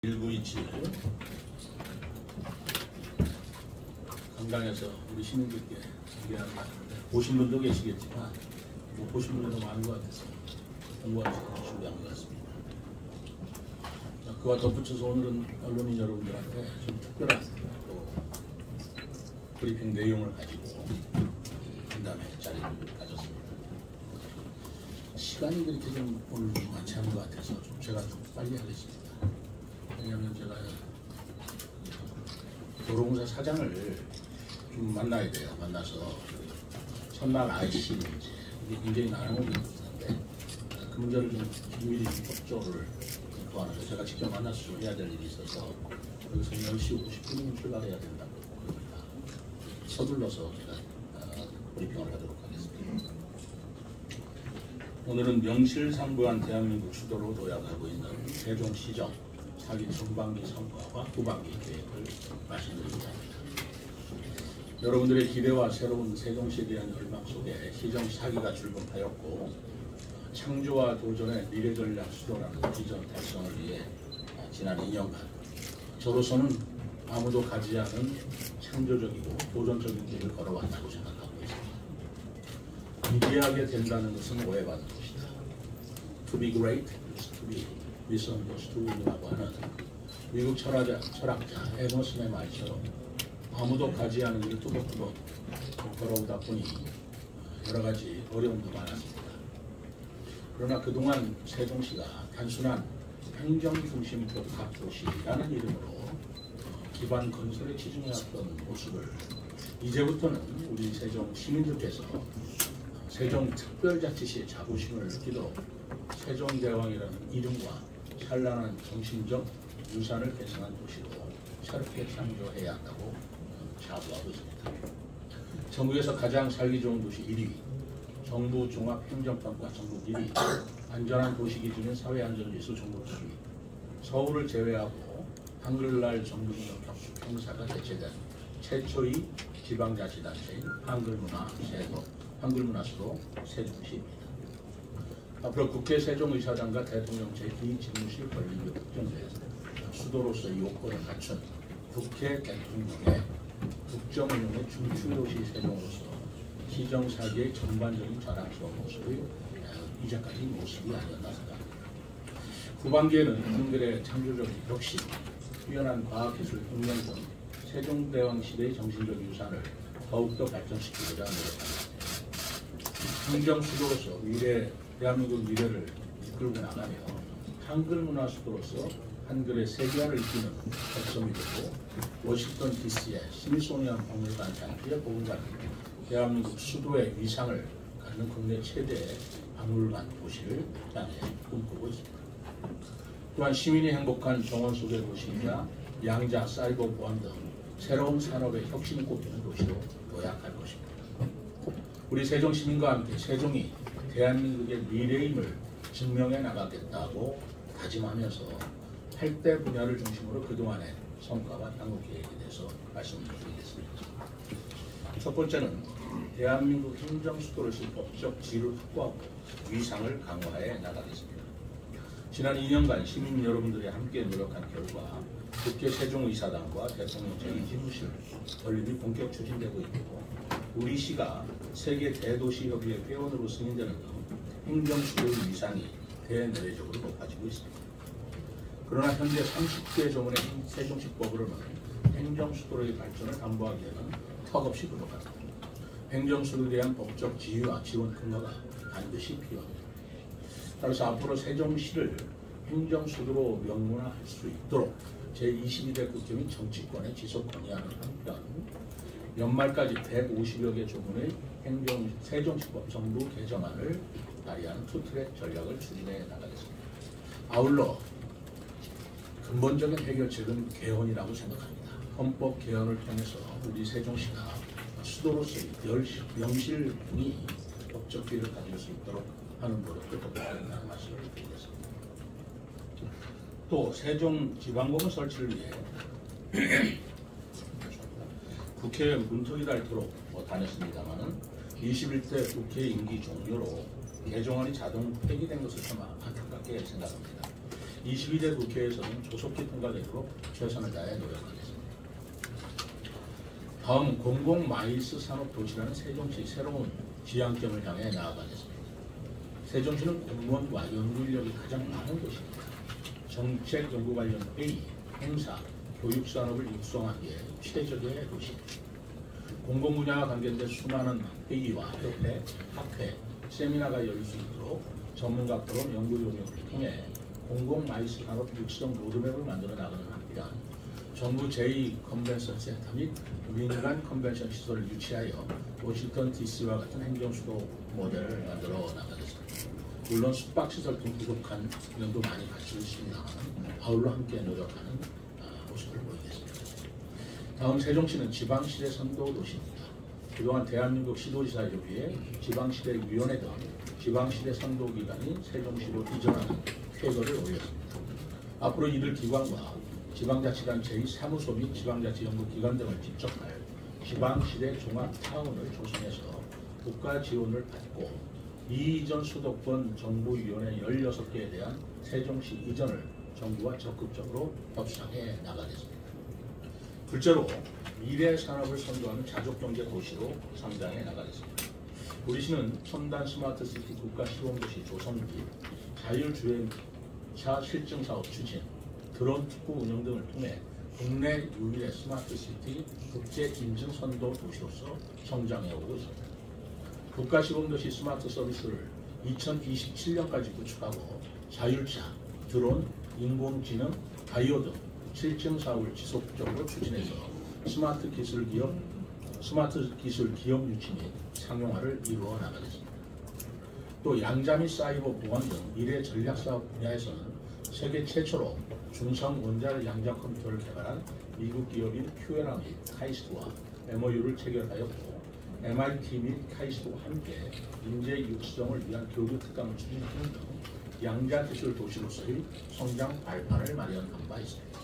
1927 강당에서 우리 시민들께 소개하는 말인데 보신 분도 계시겠지만 보신 분들도 많은 것 같아서 공부할 시간을 준비한 것 같습니다. 그와 덧붙여서 오늘은 언론인 여러분들한테 좀 특별한 또 브리핑 내용을 가지고 간담회 자리를 가졌습니다. 시간이 그렇게 좀 오늘 많지 않은 것 같아서 좀 제가 좀 빨리 하겠습니다. 왜냐하면 제가 도로공사 사장을 좀 만나야 돼요. 만나서 선박 IC 문제, 이게 굉장히 난항을 겪는데 그 문제를 좀 긴밀히 협조를 구하면서 제가 직접 만나서 해야 될 일이 있어서 여기서 10시 50분이면 출발해야 된다고 그럽니다. 서둘러서 제가 브리핑을 하도록 하겠습니다. 오늘은 명실상부한 대한민국 수도로 도약하고 있는 세종시정 사기 전반기 성과와 후반기 계획을 말씀드리고자 합니다. 여러분들의 기대와 새로운 세종시에 대한 열망 속에 시정 사기가 출범하였고 창조와 도전의 미래전략 수도라는 비전 달성을 위해 지난 2년간 저로서는 아무도 가지 않은 창조적이고 도전적인 길을 걸어왔다고 생각하고 있습니다. 위대하게 된다는 것은 오해받는 것이다. To be great is to be misunderstood라고 하는 미국 철학자 에머슨의 말처럼 아무도 가지 않은 길을 뚜벅뚜벅 걸어오다 보니 여러 가지 어려움도 많았습니다. 그러나 그동안 세종시가 단순한 행정중심 복합도시라는 이름으로 기반 건설에 치중해왔던 모습을 이제부터는 우리 세종 시민들께서 세종특별자치시의 자부심을 느끼도록 세종대왕이라는 이름과 찬란한 정신적 유산을 계승한 도시로 새롭게 창조해야 한다고 자부하고 있습니다. 전국에서 가장 살기 좋은 도시 1위, 정부 종합행정평가 전국 1위, 안전한 도시 기준인 사회안전지수 전국 2위, 서울을 제외하고 한글날 정부기념 행사가 개최된 최초의 지방자치단체인 한글문화수도 세종시입니다. 앞으로 국회 세종의사당과 대통령 제2집무실 권리가 확정돼서 수도로서의 요건을 갖춘 국회 대통령의 국정운영의 중추도시 세종으로서 시정사기의 전반적인 자랑스러운 모습이 이제까지 모습이 아니었나 생각합니다. 후반기에는 한글의 창조적 혁신, 뛰어난 과학기술 혁명 등 세종대왕 시대의 정신적 유산을 더욱더 발전시키고자 노력합니다. 행정수도로서 대한민국 미래를 이끌고 나가며 한글문화수도로서 한글의 세계화를 이끄는 핵심이 되고 워싱턴 DC의 스미소니언 박물관 장비의 보관관 대한민국 수도의 위상을 갖는 국내 최대의 박물관 도시를 향해 꿈꾸고 있습니다. 또한 시민이 행복한 정원 속의 도시이자 양자, 사이버 보안 등 새로운 산업의 혁신이 꼽히는 도시로 도약할 것입니다. 우리 세종 시민과 함께 세종이 대한민국의 미래임을 증명해 나가겠다고 다짐하면서 8대 분야를 중심으로 그동안의 성과와 향후 계획에 대해서 말씀드리겠습니다. 첫 번째는 대한민국 행정수도로서의 법적 지위를 확보하고 위상을 강화해 나가겠습니다. 지난 2년간 시민 여러분들이 함께 노력한 결과 국회 세종의사당과 대통령 제2집무실 건립이 본격 추진되고 있고 우리 시가 세계 대도시협의회 회원으로 승인되는 등 행정수도의 위상이 대내외적으로 높아지고 있습니다. 그러나 현재 30개 조문의 세종시법으로는 행정수도로의 발전을 담보하기에는 턱없이 부족합니다. 행정수도에 대한 법적 지위와 지원 근거가 반드시 필요합니다. 따라서 앞으로 세종시를 행정수도로 명문화할 수 있도록 제22대 국회민 정치권의 지속 건의하는 한편 연말까지 150여 개 조문의 세종시법 정부 개정안을 발의하는 투트랙 전략을 추진해 나가겠습니다. 아울러 근본적인 해결책은 개헌이라고 생각합니다. 헌법 개헌을 통해서 우리 세종시가 수도로서의 명실이 법적 기회를 가질 수 있도록 하는 노력을 돕겠다는 말씀을 드리겠습니다. 또 세종지방법원 설치를 위해 국회 문턱이 닳도록 다녔습니다만은 21대 국회 임기 종료로 개정안이 자동 폐기된 것을 참 안타깝게 생각합니다. 22대 국회에서는 조속히 통과되도록 최선을 다해 노력하겠습니다. 다음 공공마이스 산업도시라는 세종시 새로운 지향점을 향해 나아가겠습니다. 세종시는 공무원과 연구인력이 가장 많은 도시입니다. 정책 연구 관련 회의, 행사, 교육산업을 육성하기에 최적의 도시입니다. 공공분야와 관계된 수많은 회의와 협회, 학회, 세미나가 열릴 수 있도록 전문가 포럼 연구 용역을 통해 공공마이스 산업 육성 로드맵을 만들어 나가는 한편 정부 제2컨벤션 센터 및 민간 컨벤션 시설을 유치하여 워싱턴 DC와 같은 행정수도 모델을 만들어 나가겠습니다. 물론 숙박시설 등 부족한 면도 많이 갖추고 있습니다. 아울러 함께 노력하는 모습을 보이겠습니다. 다음 세종시는 지방시대 선도 도시입니다. 그동안 대한민국 시도지사협의회, 지방시대위원회 등 지방시대 선도기관이 세종시로 이전하는 쾌거를 올렸습니다. 앞으로 이들 기관과 지방자치단체의 사무소 및 지방자치연구기관 등을 집적할 지방시대 종합타운을 조성해서 국가 지원을 받고 이전 수도권 정부위원회 16개에 대한 세종시 이전을 정부와 적극적으로 협상해 나가겠습니다. 둘째로 미래 산업을 선도하는 자족경제 도시로 성장해 나가겠습니다. 우리 시는 첨단 스마트시티 국가 시범도시 조성 및 자율주행차 실증사업 추진, 드론 특구 운영 등을 통해 국내 유일의 스마트시티 국제 인증 선도 도시로서 성장해 오고 있습니다. 국가 시범도시 스마트 서비스를 2027년까지 구축하고 자율차, 드론, 인공지능, 바이오 등 실증 사업을 지속적으로 추진해서 스마트 기술 기업 유치 및 상용화를 이루어 나가겠습니다. 또 양자 및 사이버 보안 등 미래 전략 사업 분야에서는 세계 최초로 중성 원자력 양자 컴퓨터를 개발한 미국 기업인 큐에라 및 카이스트와 MOU를 체결하였고 MIT 및 카이스트와 함께 인재 육성을 위한 교류 특강을 추진하는 등 양자 기술 도시로서의 성장 발판을 마련한 바 있습니다.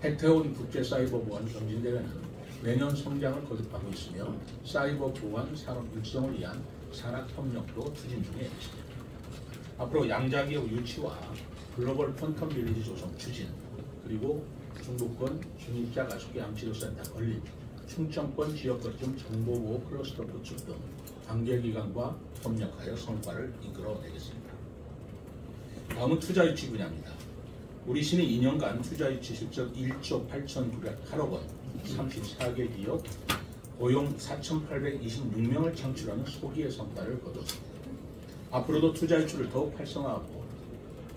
해태온 국제사이버 보안 경진대회는 매년 성장을 거듭하고 있으며 사이버 보안 산업 육성을 위한 산학협력도 추진 중에 있습니다. 앞으로 양자기업 유치와 글로벌 퀀텀 빌리지 조성 추진, 그리고 중부권 중입자 가축 양치료센터 건립, 충청권 지역 거점 정보보호 클러스터 구축 등 관계기관과 협력하여 성과를 이끌어내겠습니다. 다음은 투자유치 분야입니다. 우리 시는 2년간 투자유치 실적 1조 8,908억 원, 34개 기업, 고용 4,826명을 창출하는 소기의 성과를 거뒀습니다. 앞으로도 투자유치를 더욱 활성화하고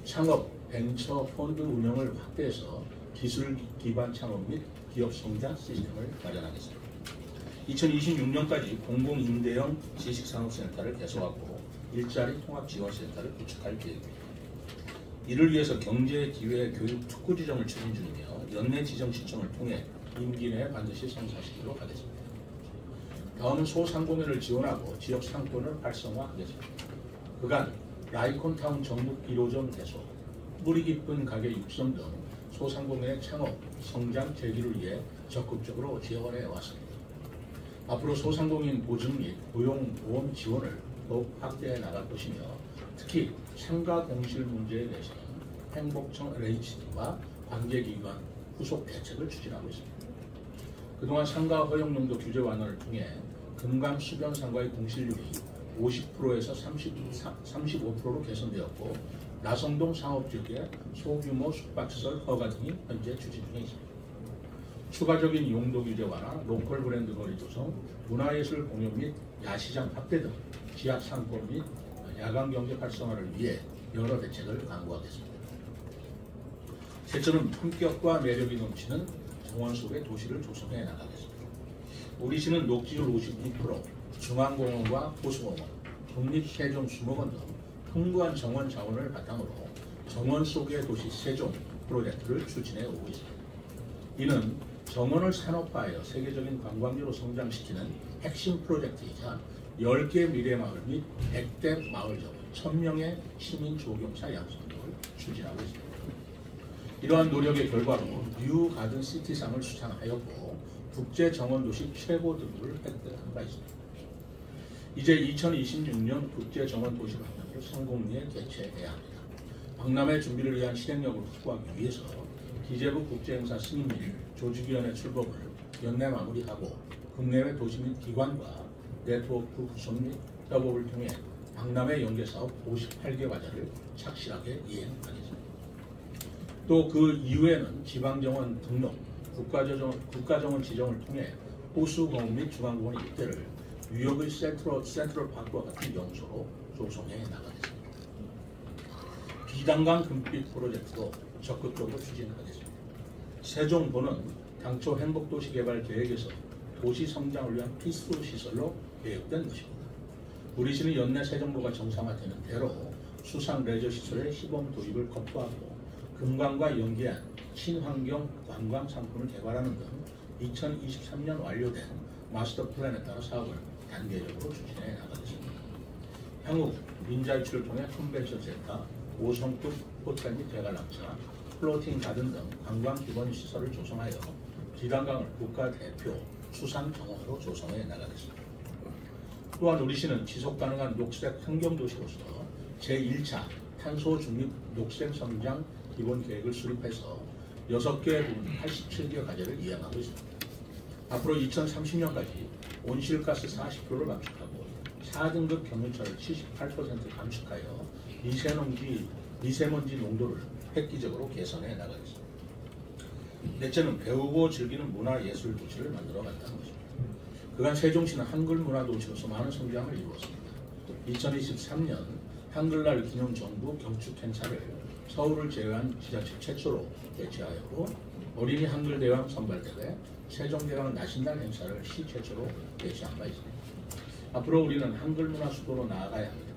창업, 벤처 펀드 운영을 확대해서 기술 기반 창업 및 기업 성장 시스템을 마련하겠습니다. 2026년까지 공공임대형 지식산업센터를 개소하고 일자리 통합지원센터를 구축할 계획입니다. 이를 위해서 경제기회 교육 특구 지정을 추진 중이며 연내 지정 시청을 통해 임기 내에 반드시 성사시키도록 하겠습니다. 다음은 소상공인을 지원하고 지역 상권을 활성화하겠습니다. 그간 라이콘타운 전국 1호점 개소, 뿌리 깊은 가게 육성 등 소상공인의 창업, 성장 재기를 위해 적극적으로 지원해 왔습니다. 앞으로 소상공인 보증 및 고용보험 지원을 더욱 확대해 나갈 것이며 특히 상가 공실 문제에 대해서는 행복청 LHD와 관계기관 후속 대책을 추진하고 있습니다. 그동안 상가 허용용도 규제 완화를 통해 금감 수변 상가의 공실률이 50%에서 35%로 개선되었고 나성동 상업지역의 소규모 숙박시설 허가 등이 현재 추진 중에 있습니다. 추가적인 용도 규제 완화, 로컬 브랜드 거리 조성, 문화예술 공연 및 야시장 확대 등 지역 상권 및 야간 경제 활성화를 위해 여러 대책을 강구하겠습니다. 셋째는 품격과 매력이 넘치는 정원 속의 도시를 조성해 나가겠습니다. 우리 시는 녹지율 52%, 중앙공원과 호수공원, 국립세종수목원 등 풍부한 정원 자원을 바탕으로 정원 속의 도시 세종 프로젝트를 추진해 오고 있습니다. 이는 정원을 산업화하여 세계적인 관광지로 성장시키는 핵심 프로젝트이자 10개 미래마을 및 100대 마을 정 1000명의 시민 조경사 양성 등을 추진하고 있습니다. 이러한 노력의 결과로 뉴 가든 시티상을 수상하였고 국제 정원도시 최고 등급을 획득한 바 있습니다. 이제 2026년 국제 정원도시 방향을 성공리에 개최해야 합니다. 박람회 준비를 위한 실행력을 확보하기 위해서 기재부 국제행사 승인 및 조직위원회 출범을 연내 마무리하고 국내외 도시 및 기관과 네트워크 구성 및 협업을 통해 박람회 연계사업 58개 과제를 착실하게 이행하겠습니다. 또 그 이후에는 지방정원 등록, 국가정원 지정을 통해 호수공원 및 중앙공원 일대를 뉴욕의 센트럴 파크와 같은 명소로 조성해 나가겠습니다. 비단강 금빛 프로젝트도 적극적으로 추진하겠습니다. 세종도는 당초 행복도시 개발 계획에서 도시 성장을 위한 필수 시설로 계획된 것입니다. 우리시는 연내 세종도가 정상화되는 대로 수상 레저 시설의 시범 도입을 검토하고 금강과 연계한 친환경 관광 상품을 개발하는 등 2023년 완료된 마스터 플랜에 따라 사업을 단계적으로 추진해 나가겠습니다. 향후 인자 유치를 통해 컨벤션 센터, 5성급 호텔 및 대관람차, 플로팅 가든 등 관광 기본 시설을 조성하여 비단강을 국가 대표 수상 정원으로 조성해 나가겠습니다. 또한 우리시는 지속 가능한 녹색 환경 도시로서 제1차 탄소 중립 녹색 성장 기본 계획을 수립해서 6개 부분 87개 과제를 이행하고 있습니다. 앞으로 2030년까지 온실가스 40%를 감축하고 4등급 경유차를 78% 감축하여 미세먼지 농도를 획기적으로 개선해 나가겠습니다. 넷째는 배우고 즐기는 문화예술 도시를 만들어 간다는 것입니다. 그간 세종시는 한글 문화 도시로서 많은 성장을 이루었습니다. 2023년 한글날 기념 정부 경축 행사를 서울을 제외한 지자체 최초로 개최하였고 어린이 한글대왕 선발대회, 세종대왕 나신단 행사를 시 최초로 개최한 바 있습니다. 앞으로 우리는 한글문화 수도로 나아가야 합니다.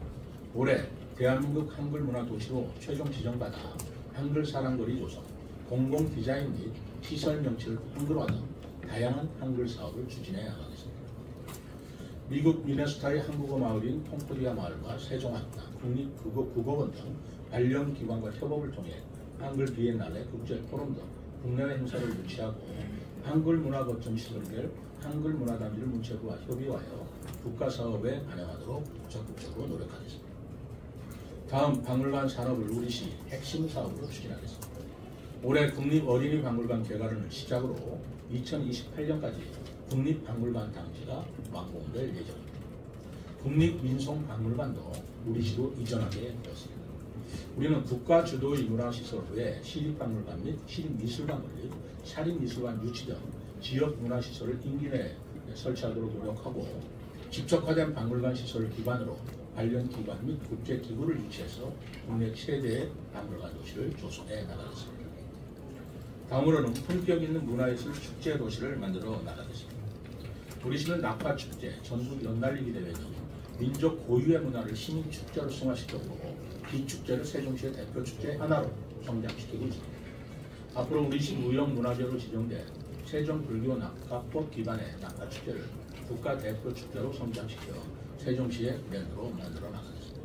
올해 대한민국 한글문화 도시로 최종 지정받아 한글 사랑거리 조성, 공공 디자인 및 시설 명칭을 한글화 등 다양한 한글 사업을 추진해 나가겠습니다. 미국 미네소타의 한국어 마을인 콩코디아 마을과 세종학당, 국립국어원 등 관련 기관과 협업을 통해 한글 비엔날레, 국제 포럼 등 국내외 행사를 유치하고 한글 문화 거점 시설별 한글 문화단지를 문체부와 협의하여 국가 사업에 반영하도록 적극적으로 노력하겠습니다. 다음 박물관 산업을 우리시 핵심 사업으로 추진하겠습니다. 올해 국립 어린이 박물관 개관을 시작으로 2028년까지 국립박물관 단지가 완공될 예정입니다. 국립민속박물관도 우리시로 이전하게 되었습니다. 우리는 국가 주도의 문화시설 후에 시립박물관 및 시립미술관 건립, 사립미술관 유치 등 지역 문화시설을 임기 내에 설치하도록 노력하고 직접화된 박물관 시설을 기반으로 관련 기관 및 국제기구를 유치해서 국내 최대의 박물관 도시를 조성해 나가겠습니다. 다음으로는 품격 있는 문화예술 축제 도시를 만들어 나가겠습니다. 우리시는 낙화축제, 전국 연날리기 대회 등 민족 고유의 문화를 시민 축제로 승화시켰고 비축제를 세종시의 대표 축제 하나로 성장시키고 있습니다. 앞으로 우리시 무형문화재로 지정된 세종불교 낙화법 기반의 낙화축제를 국가 대표 축제로 성장시켜 세종시의 브랜드로 만들어 나가겠습니다.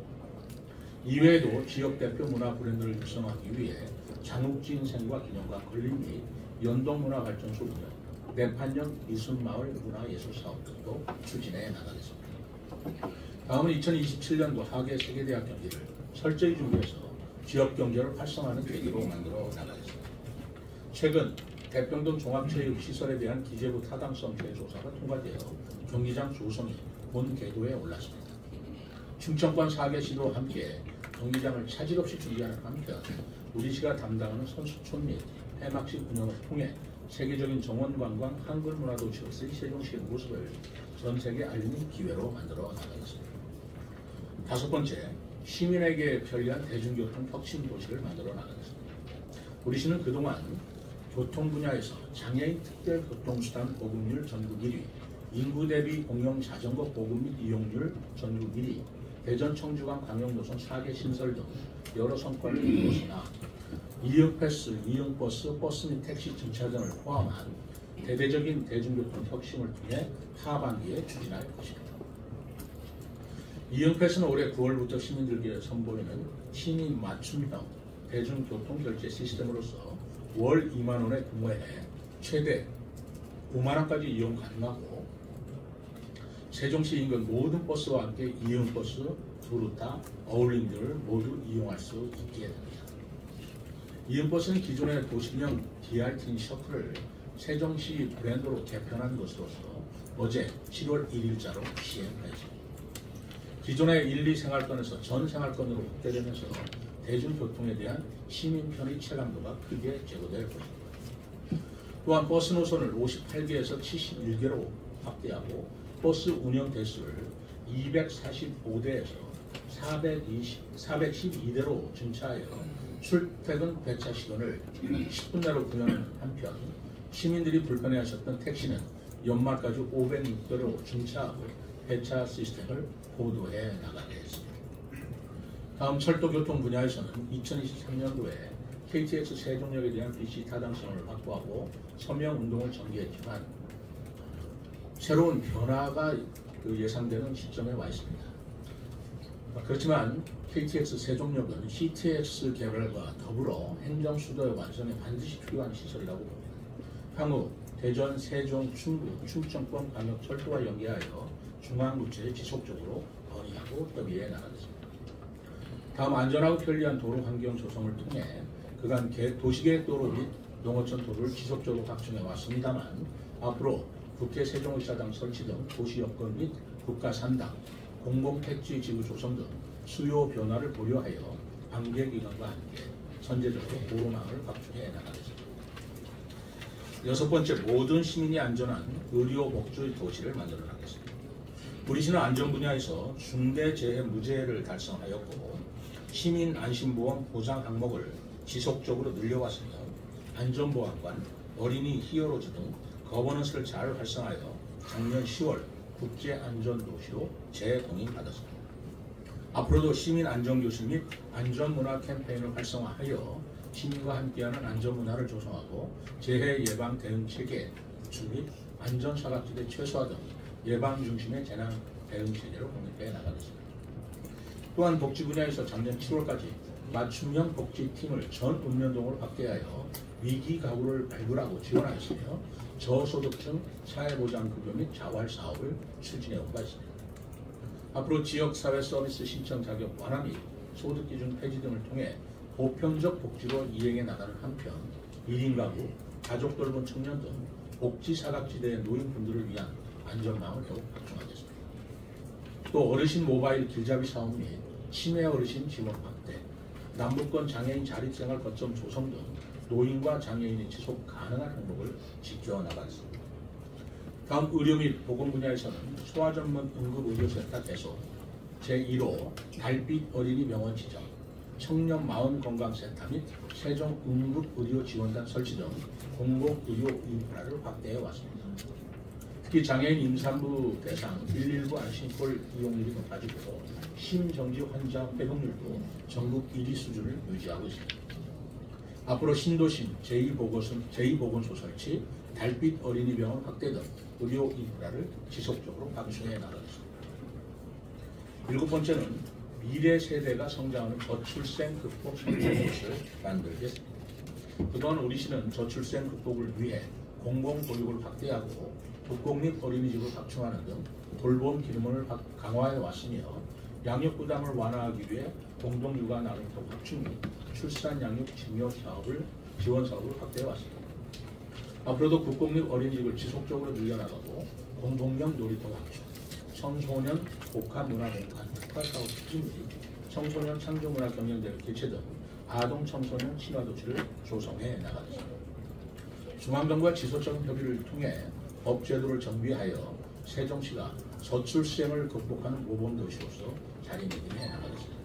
이외에도 지역 대표 문화 브랜드를 육성하기 위해 장욱지인생과 기념관 건립 및 연동문화발전소 운영, 내판령 이순마을 문화예술 사업 등도 추진해 나가겠습니다. 다음은 2027년도 하계 세계대학 경기를 철저히 준비해서 지역 경제를 활성화하는 계기로 만들어 나가겠습니다. 최근 대평동 종합체육시설에 대한 기재부 타당성 재조사가 통과되어 경기장 조성이 본 궤도에 올랐습니다. 충청권 4개시도 함께 경기장을 차질 없이 준비하는 한편 우리시가 담당하는 선수촌 및 폐막식 운영을 통해 세계적인 정원관광 한글문화도시로서의 세종시의 모습을 전 세계에 알리는 기회로 만들어 나가겠습니다. 다섯 번째, 시민에게 편리한 대중교통 혁신 도시를 만들어 나가겠습니다. 우리시는 그동안 교통 분야에서 장애인 특별 교통수단 보급률 전국 1위, 인구 대비 공영 자전거 보급 및 이용률 전국 1위, 대전 청주간 광역노선 4개 신설 등 여러 성과를 이루었으나 이응패스, 이응버스, 버스 및 택시 주차장을 포함한 대대적인 대중교통 혁신을 통해 하반기에 추진할 것입니다. 이응패스는 올해 9월부터 시민들에게 선보이는 시민 맞춤형 대중교통 결제 시스템으로서 월 2만 원의 구매에 최대 5만 원까지 이용 가능하고 세종시 인근 모든 버스와 함께 이응버스, 도루타, 어울림들을 모두 이용할 수 있게 됩니다. 이음버스는 기존의 도시명 DRT 셔틀을 세종시 브랜드로 개편한 것으로서 어제 7월 1일자로 시행하였습니다. 기존의 1, 2 생활권에서 전 생활권으로 확대되면서 대중교통에 대한 시민 편의 체감도가 크게 제고될 것입니다. 또한 버스 노선을 58개에서 71개로 확대하고 버스 운영 대수를 245대에서 412대로 증차하여 출퇴근 배차 시간을 10분 내로 구현하는 한편 시민들이 불편해하셨던 택시는 연말까지 506대로 증차하고 배차 시스템을 고도해 나가겠습니다. 다음 철도교통 분야에서는 2023년도에 KTX 세종역에 대한 BC 타당성을 확보하고 서명운동을 전개했지만 새로운 변화가 예상되는 시점에 와 있습니다. 그렇지만 KTX 세종역은 CTX 개발과 더불어 행정수도 완성에 반드시 필요한 시설이라고 봅니다. 향후 대전, 세종, 충북, 충청권 광역철도와 연계하여 중앙부처에 지속적으로 건의하고 협의해 나가겠습니다. 다음 안전하고 편리한 도로 환경 조성을 통해 그간 도시계획도로 및 농어촌 도로를 지속적으로 확충해 왔습니다만 앞으로 국회 세종의사당 설치 등 도시 여건 및 국가 산당, 공공택지 지구 조성 등 수요 변화를 고려하여 관계기관과 함께 선제적으로 도로망을 확충해 나가겠습니다. 여섯 번째, 모든 시민이 안전한 의료 복지 도시를 만들어 나가겠습니다. 우리 시는 안전 분야에서 중대재해 무제해를 달성하였고 시민 안심보험 보장 항목을 지속적으로 늘려왔으며 안전보안관, 어린이 히어로즈 등 거버넌스를 잘 활성화하여 작년 10월 국제안전도시로 재공인받았습니다. 앞으로도 시민 안전교실 및 안전문화 캠페인을 활성화하여 시민과 함께하는 안전문화를 조성하고 재해 예방 대응 체계 구축 및 안전사각지대 최소화 등 예방 중심의 재난 대응 체계를 공략해 나가겠습니다. 또한 복지 분야에서 작년 7월까지 맞춤형 복지팀을 전 읍면동으로 확대하여 위기 가구를 발굴하고 지원하였으며 저소득층 사회보장급여 및 자활 사업을 추진해 온 바 있습니다. 앞으로 지역사회 서비스 신청 자격 완화 및 소득기준 폐지 등을 통해 보편적 복지로 이행해 나가는 한편 1인 가구, 가족 돌본 청년 등 복지 사각지대의 노인분들을 위한 안전망을 더욱 확충하겠습니다. 또 어르신 모바일 길잡이 사업 및 치매 어르신 지원 확대, 남북권 장애인 자립생활 거점 조성 등 노인과 장애인의 지속 가능한 행복을 지켜나가겠습니다. 다음 의료 및 보건 분야에서는 소아전문 응급의료센터 개소, 제1호 달빛 어린이병원 지정, 청년 마음건강센터 및 세종 응급의료지원단 설치 등 공공의료 인프라를 확대해 왔습니다. 특히 장애인 임산부 대상 119 안심콜 이용률이 높아지고 심정지 환자 회복률도 전국 1위 수준을 유지하고 있습니다. 앞으로 신도심 제2보건소 설치, 달빛 어린이병원 확대 등 의료 인프라를 지속적으로 확충해 나가겠습니다. 일곱 번째는 미래 세대가 성장하는 저출생 극복 성장도시를 만들겠습니다. 그동안 우리 시는 저출생 극복을 위해 공공보육을 확대하고 독공립 어린이집을 확충하는 등 돌봄 기능을 강화해 왔으며 양육 부담을 완화하기 위해 공동육아 나눔터 확충 및 출산 양육 증여 사업을 지원 사업을 확대해 왔습니다. 앞으로도 국공립 어린이집을 지속적으로 늘려나가고 공동형 놀이터 확충, 청소년 복합문화공간 특화사업 추진 및 청소년 창조문화 경연대회 개최 등 아동 청소년 친화도시를 조성해 나가겠습니다. 중앙정부와 지속적인 협의를 통해 법제도를 정비하여 세종시가 저출생을 극복하는 모범도시로서 자리매김해 나가겠습니다.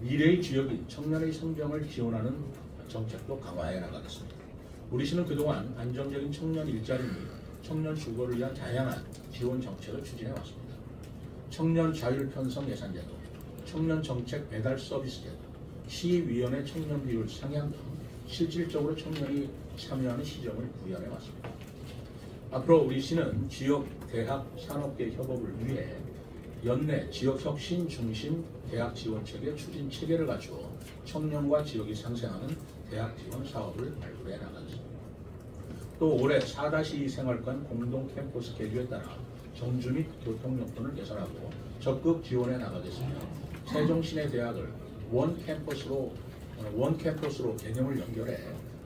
미래의 지역인 청년의 성장을 지원하는 정책도 강화해 나가겠습니다. 우리 시는 그동안 안정적인 청년 일자리 및 청년 주거를 위한 다양한 지원 정책을 추진해 왔습니다. 청년 자율 편성 예산제도, 청년 정책 배달 서비스 제도, 시위원회 청년 비율 상향 등 실질적으로 청년이 참여하는 시정을 구현해 왔습니다. 앞으로 우리 시는 지역 대학 산업계 협업을 위해 연내 지역혁신 중심 대학 지원 체계 추진 체계를 갖추어 청년과 지역이 상생하는 대학 지원 사업을 발굴해 나가겠습니다. 또 올해 4-2 생활관 공동 캠퍼스 개조에 따라 정주 및 교통용돈을 개선하고 적극 지원해 나가겠으며 세종시내 대학을 원 캠퍼스로 원 캠퍼스로 개념을 연결해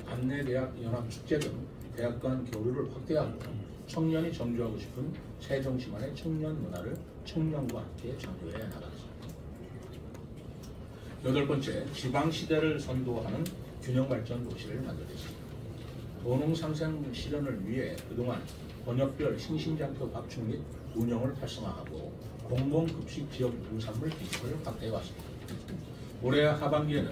안내대학 연합축제 등 대학 간 교류를 확대하고 청년이 정주하고 싶은 세종시만의 청년 문화를 청년과 함께 창조해 나가겠습니다. 8번째, 지방시대를 선도하는 균형발전 도시를 만들겠습니다. 도농상생 실현을 위해 그동안 번역별 싱싱장터 확충 및 운영을 활성화하고 공공급식 지역 농산물 비중을 확대해왔습니다. 올해 하반기에는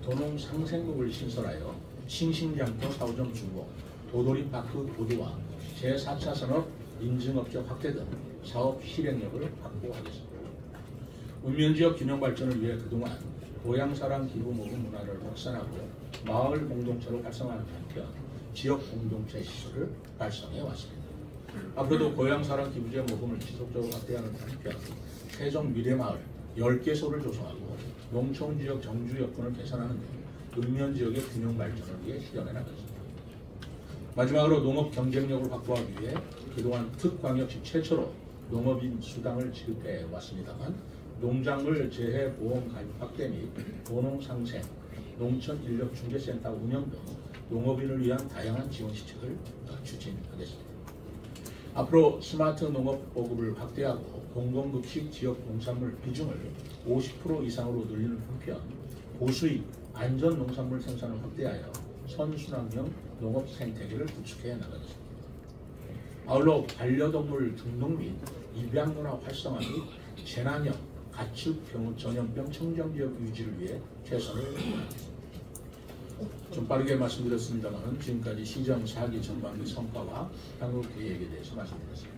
도농상생국을 신설하여 싱싱장터 4호점 준공, 도돌이파크 고도화, 제4차 산업 인증업체 확대 등 사업 실행력을 확보하겠습니다. 읍면지역 균형발전을 위해 그동안 고향사랑 기부모금 문화를 확산하고 마을 공동체로 활성화하는 한편 지역 공동체 시설을 발전해 왔습니다. 앞으로도 고향사랑 기부제 모금을 지속적으로 확대하는 한편 세종 미래마을 10개소를 조성하고 농촌지역 정주 여건을 개선하는 등 읍면지역의 균형발전을 위해 실현해 나가겠습니다. 마지막으로 농업 경쟁력을 확보하기 위해 그동안 특광역시 최초로 농업인 수당을 지급해 왔습니다만 농작물 재해 보험 가입 확대 및 도농상생, 농촌인력중개센터 운영 등 농업인을 위한 다양한 지원 시책을 추진하겠습니다. 앞으로 스마트 농업 보급을 확대하고 공공급식 지역 농산물 비중을 50% 이상으로 늘리는 한편 고수익 안전 농산물 생산을 확대하여 선순환형 농업 생태계를 구축해 나가겠습니다. 아울러 반려동물 등록 및 입양 문화 활성화 및 재난형 가축 전염병 청정지역 유지를 위해 최선을 다하겠습니다. 좀 빠르게 말씀드렸습니다만 지금까지 시정 4기 전반기 성과와 향후 계획에 대해서 말씀드렸습니다.